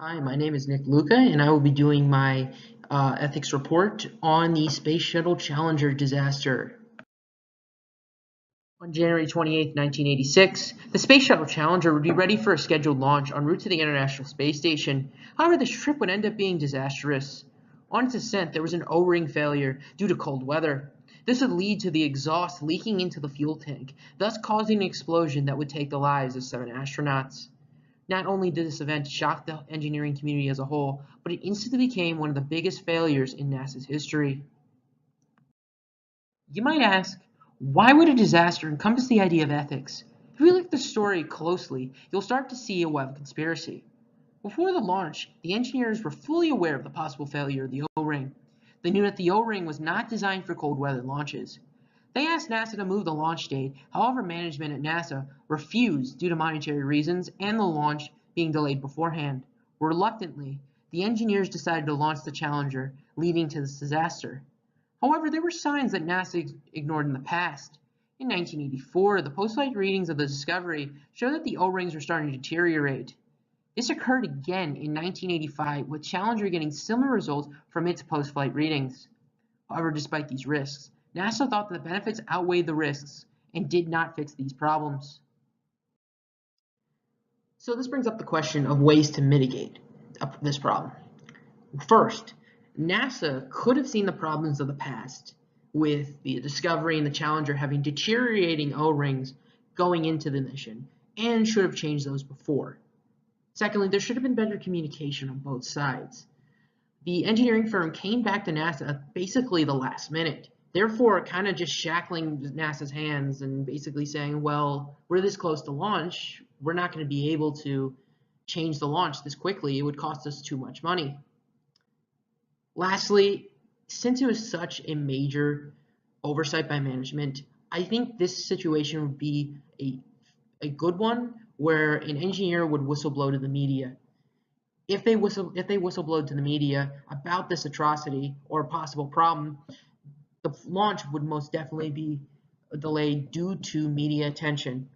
Hi, my name is Luca, and I will be doing my ethics report on the Space Shuttle Challenger disaster. On January 28, 1986, the Space Shuttle Challenger would be ready for a scheduled launch en route to the International Space Station. However, this trip would end up being disastrous. On its ascent, there was an O-ring failure due to cold weather. This would lead to the exhaust leaking into the fuel tank, thus causing an explosion that would take the lives of 7 astronauts. Not only did this event shock the engineering community as a whole, but it instantly became one of the biggest failures in NASA's history. You might ask, why would a disaster encompass the idea of ethics? If you look at the story closely, you'll start to see a web of conspiracy. Before the launch, the engineers were fully aware of the possible failure of the O-ring. They knew that the O-ring was not designed for cold weather launches. They asked NASA to move the launch date, however management at NASA refused due to monetary reasons and the launch being delayed beforehand. Reluctantly, the engineers decided to launch the Challenger, leading to this disaster. However, there were signs that NASA ignored in the past. In 1984, the post-flight readings of the Discovery showed that the O-rings were starting to deteriorate. This occurred again in 1985, with Challenger getting similar results from its post-flight readings. However, despite these risks, NASA thought that the benefits outweighed the risks and did not fix these problems. So this brings up the question of ways to mitigate this problem. First, NASA could have seen the problems of the past with the Discovery and the Challenger having deteriorating O-rings going into the mission and should have changed those before. Secondly, there should have been better communication on both sides. The engineering firm came back to NASA at basically the last minute, therefore kind of just shackling NASA's hands and basically saying, well, we're this close to launch, we're not going to be able to change the launch this quickly, it would cost us too much money. Lastly, since it was such a major oversight by management, I think this situation would be a good one where an engineer would whistleblow to the media. If they whistleblowed to the media about this atrocity or possible problem, the launch would most definitely be delayed due to media attention.